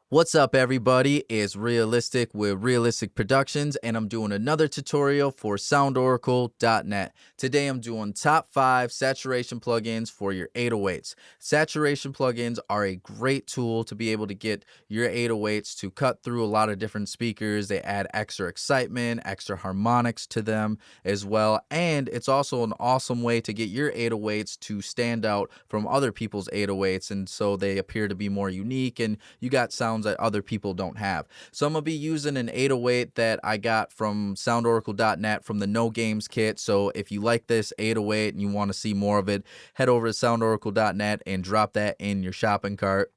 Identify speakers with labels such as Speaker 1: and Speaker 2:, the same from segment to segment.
Speaker 1: What's up, everybody? It's Realistic with Realistic Productions, and I'm doing another tutorial for Soundoracle.net. Today I'm doing top 5 saturation plugins for your 808s. Saturation plugins are a great tool to be able to get your 808s to cut through a lot of different speakers. They add extra excitement, extra harmonics to them as well, and it's also an awesome way to get your 808s to stand out from other people's 808s, and so they appear to be more unique, and you got sounds that other people don't have. So I'm going to be using an 808 that I got from Soundoracle.net from the No Games kit. So if you like this 808 and you want to see more of it, head over to Soundoracle.net and drop that in your shopping cart.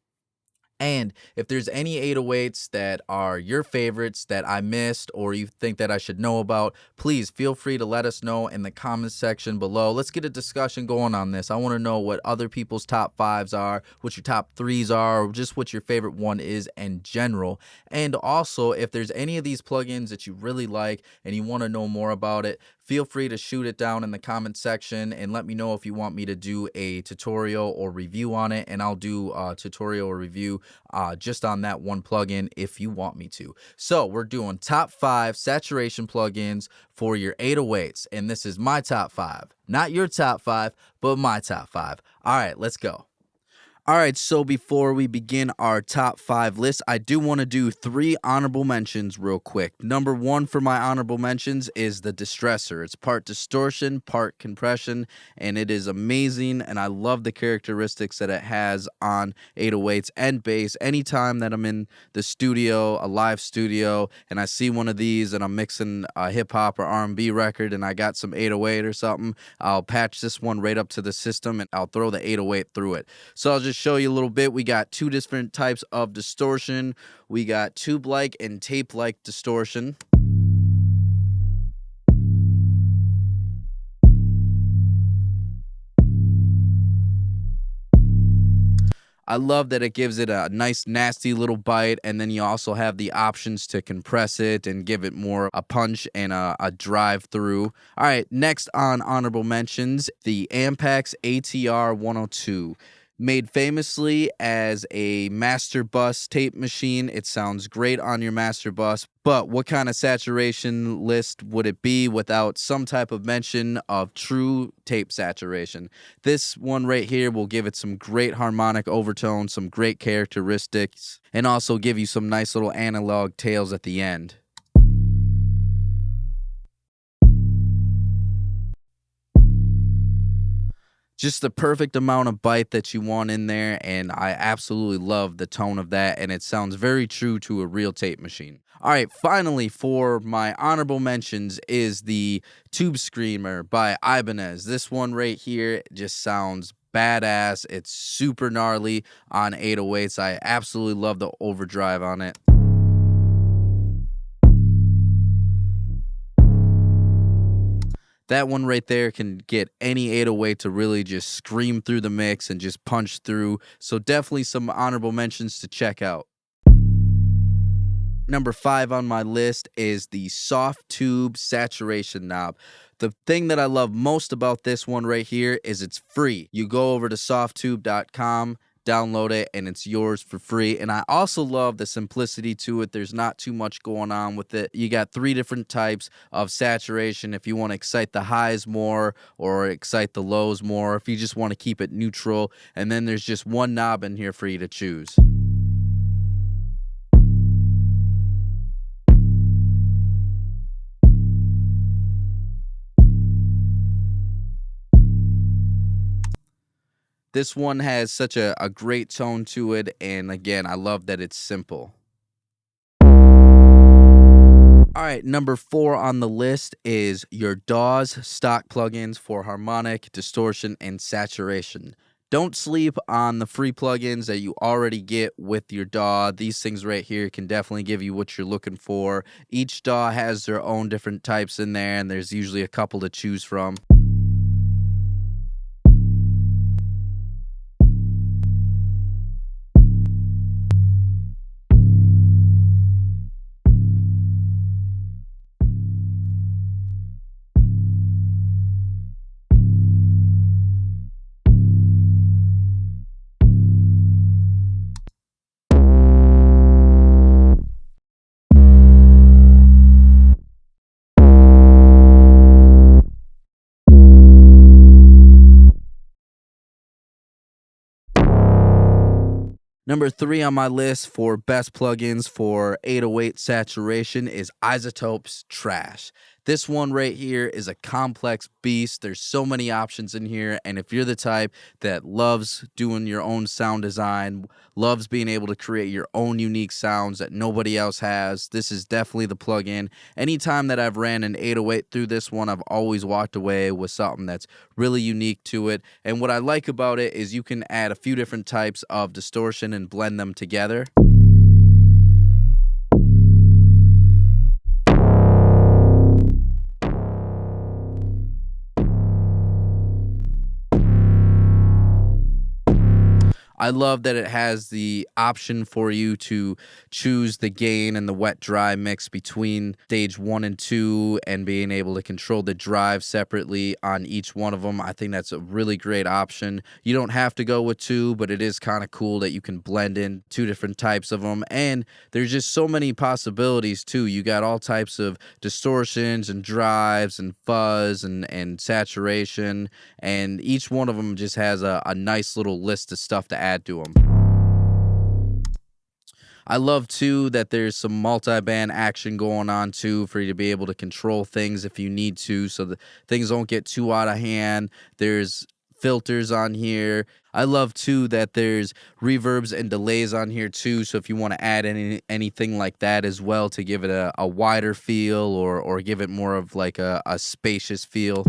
Speaker 1: And if there's any 808s that are your favorites that I missed or you think that I should know about, please feel free to let us know in the comments section below. Let's get a discussion going on this. I want to know what other people's top 5s are, what your top 3s are, or just what your favorite one is in general. And also, if there's any of these plugins that you really like and you want to know more about it, feel free to shoot it down in the comment section and let me know if you want me to do a tutorial or review on it, and I'll do a tutorial or review just on that one plugin if you want me to. So we're doing top 5 saturation plugins for your 808s, and this is my top 5. Not your top 5, but my top 5. All right, let's go. All right, so before we begin our top 5 list, I do want to do 3 honorable mentions real quick. Number 1 for my honorable mentions is the Distressor. It's part distortion, part compression, and it is amazing, and I love the characteristics that it has on 808s and bass. Anytime that I'm in the studio, a live studio, and I see one of these and I'm mixing a hip-hop or R&B record and I got some 808 or something, I'll patch this one right up to the system and I'll throw the 808 through it. So I'll just show you a little bit. We got 2 different types of distortion. We got tube-like and tape-like distortion. I love that it gives it a nice nasty little bite, and then you also have the options to compress it and give it more a punch and a drive through. All right, next on honorable mentions, the Ampex ATR 102. Made famously as a master bus tape machine. It sounds great on your master bus, but what kind of saturation list would it be without some type of mention of true tape saturation? This one right here will give it some great harmonic overtones, some great characteristics, and also give you some nice little analog tails at the end. Just the perfect amount of bite that you want in there, and I absolutely love the tone of that, and it sounds very true to a real tape machine. All right, finally for my honorable mentions is the Tube Screamer by Ibanez. This one right here just sounds badass. It's super gnarly on 808s. I absolutely love the overdrive on it. That one right there can get any 808 to really just scream through the mix and just punch through. So definitely some honorable mentions to check out. Number 5 on my list is the Softube saturation knob. The thing that I love most about this one right here is it's free. You go over to softube.com, download it, and it's yours for free. And I also love the simplicity to it. There's not too much going on with it. You got 3 different types of saturation if you want to excite the highs more or excite the lows more, if you just want to keep it neutral. And then there's just one knob in here for you to choose. This one has such a great tone to it, and again, I love that it's simple. All right, number 4 on the list is your Dawes stock plugins for harmonic, distortion, and saturation. Don't sleep on the free plugins that you already get with your DAW. These things right here can definitely give you what you're looking for. Each DAW has their own different types in there, and there's usually a couple to choose from. Number 3 on my list for best plugins for 808 saturation is Isotope Trash. This one right here is a complex beast. There's so many options in here, and if you're the type that loves doing your own sound design, loves being able to create your own unique sounds that nobody else has, this is definitely the plugin. Anytime that I've ran an 808 through this one, I've always walked away with something that's really unique to it. And what I like about it is you can add a few different types of distortion and blend them together. I love that it has the option for you to choose the gain and the wet dry mix between stage 1 and 2 and being able to control the drive separately on each one of them. I think that's a really great option. You don't have to go with 2, but it is kind of cool that you can blend in 2 different types of them. And there's just so many possibilities too. You got all types of distortions and drives and fuzz and saturation, and each one of them just has a nice little list of stuff to add to them. I love too that there's some multi-band action going on too for you to be able to control things if you need to, so that things don't get too out of hand. There's filters on here. I love too that there's reverbs and delays on here too, so if you want to add anything like that as well to give it a wider feel or give it more of like a spacious feel.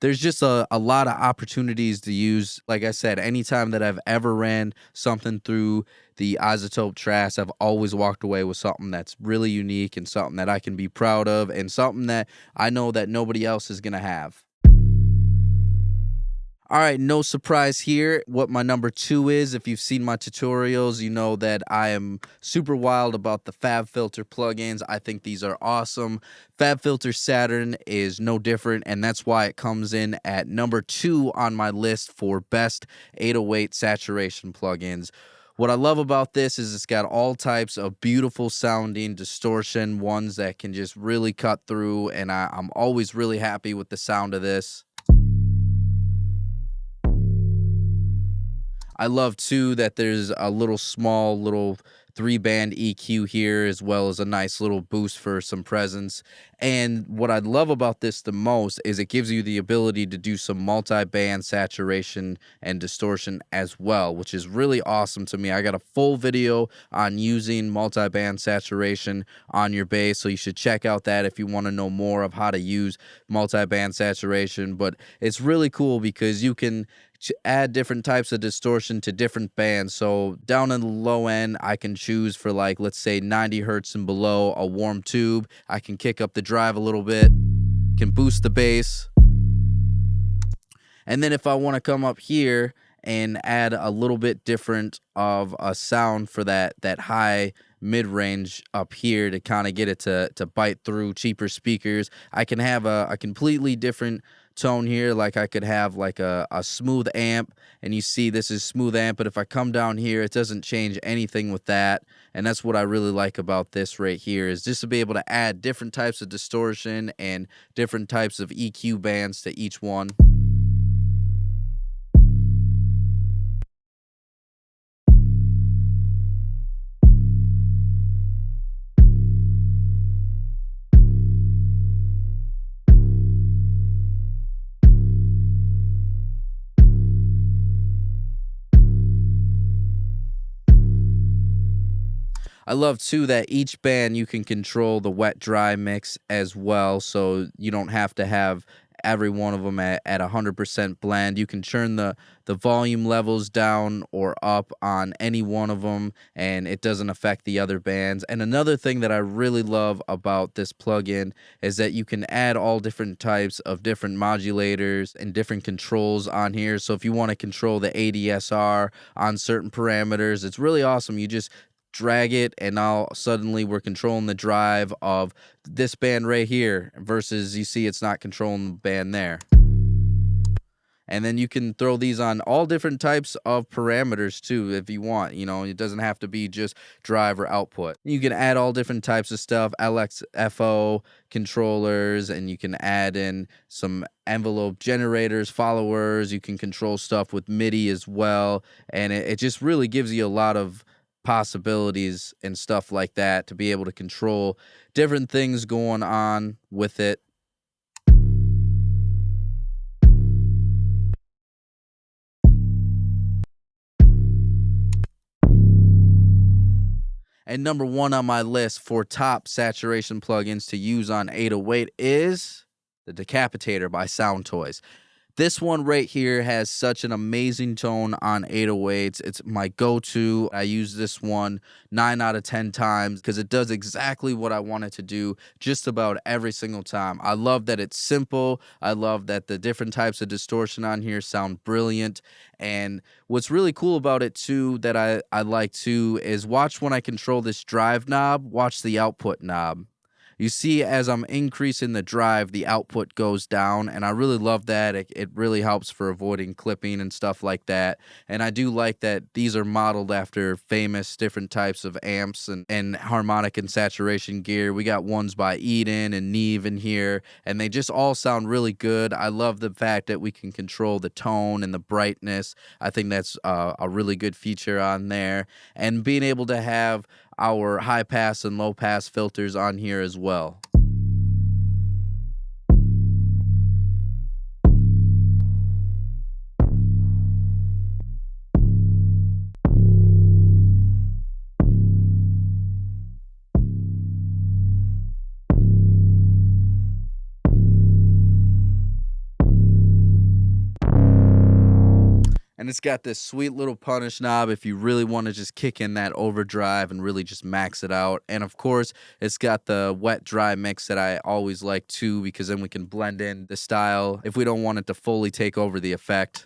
Speaker 1: There's just a lot of opportunities to use. Like I said, anytime that I've ever ran something through the Isotope Trash, I've always walked away with something that's really unique and something that I can be proud of and something that I know that nobody else is going to have. All right, no surprise here what my number 2 is. If you've seen my tutorials, you know that I am super wild about the FabFilter plugins. I think these are awesome. FabFilter Saturn is no different, and that's why it comes in at number 2 on my list for best 808 saturation plugins. What I love about this is it's got all types of beautiful sounding distortion, ones that can just really cut through, and I'm always really happy with the sound of this. I love too that there's a small 3-band EQ here, as well as a nice little boost for some presence. And what I love about this the most is it gives you the ability to do some multi-band saturation and distortion as well, which is really awesome to me. I got a full video on using multi-band saturation on your bass, so you should check out that if you want to know more of how to use multi-band saturation. But it's really cool because you can add different types of distortion to different bands. So down in the low end, I can choose for, like, let's say 90 hertz and below, a warm tube. I can kick up the drive a little bit, can boost the bass. And then if I want to come up here and add a little bit different of a sound for that high mid-range up here to kind of get it to bite through cheaper speakers, I can have a completely different tone here. Like I could have like a smooth amp, and you see this is smooth amp, but if I come down here, it doesn't change anything with that. And that's what I really like about this right here, is just to be able to add different types of distortion and different types of EQ bands to each one. I love too that each band you can control the wet dry mix as well, so you don't have to have every one of them at 100% blend. You can turn the volume levels down or up on any one of them, and it doesn't affect the other bands. And another thing that I really love about this plugin is that you can add all different types of different modulators and different controls on here. So if you want to control the ADSR on certain parameters, it's really awesome. You just drag it, and now suddenly we're controlling the drive of this band right here, versus you see it's not controlling the band there. And then you can throw these on all different types of parameters too if you want. You know, it doesn't have to be just drive or output. You can add all different types of stuff, LXFO controllers, and you can add in some envelope generators, followers. You can control stuff with MIDI as well. And it just really gives you a lot of possibilities and stuff like that to be able to control different things going on with it. And number one on my list for top saturation plugins to use on 808 is the Decapitator by SoundToys. This one right here has such an amazing tone on 808s. It's my go-to. I use this one 9 out of 10 times because it does exactly what I want it to do just about every single time. I love that it's simple. I love that the different types of distortion on here sound brilliant. And what's really cool about it too that I like too is watch when I control this drive knob, watch the output knob. You see, as I'm increasing the drive, the output goes down, and I really love that. It really helps for avoiding clipping and stuff like that. And I do like that these are modeled after famous different types of amps and harmonic and saturation gear. We got ones by Eden and Neve in here, and they just all sound really good. I love the fact that we can control the tone and the brightness. I think that's a really good feature on there. And being able to have our high pass and low pass filters on here as well. And it's got this sweet little punish knob if you really want to just kick in that overdrive and really just max it out. And of course, it's got the wet dry mix that I always like too, because then we can blend in the style if we don't want it to fully take over the effect.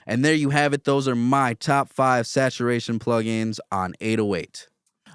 Speaker 1: And there you have it. Those are my top 5 saturation plugins on 808.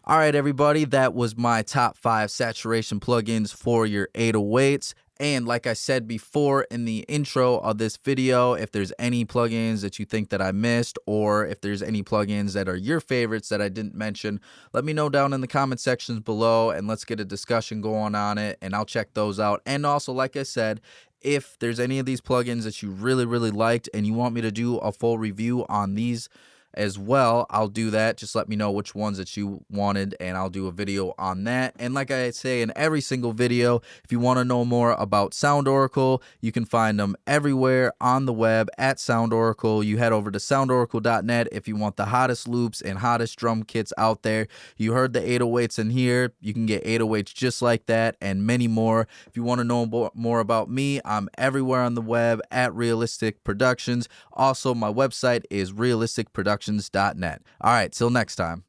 Speaker 1: All right, everybody, that was my top 5 saturation plugins for your 808s. And like I said before in the intro of this video, if there's any plugins that you think that I missed, or if there's any plugins that are your favorites that I didn't mention, let me know down in the comment sections below, and let's get a discussion going on it, and I'll check those out. And also, like I said, if there's any of these plugins that you really, really liked and you want me to do a full review on these as well, I'll do that. Just let me know which ones that you wanted, and I'll do a video on that. And like I say in every single video, if you want to know more about Soundoracle, you can find them everywhere on the web at Soundoracle. You head over to soundoracle.net if you want the hottest loops and hottest drum kits out there. You heard the 808s in here. You can get 808s just like that and many more. If you want to know more about me, I'm everywhere on the web at Realistic Productions. Also, my website is realisticproductions.net. All right, till next time.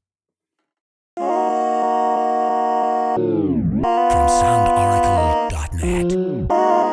Speaker 2: From Soundoracle.net.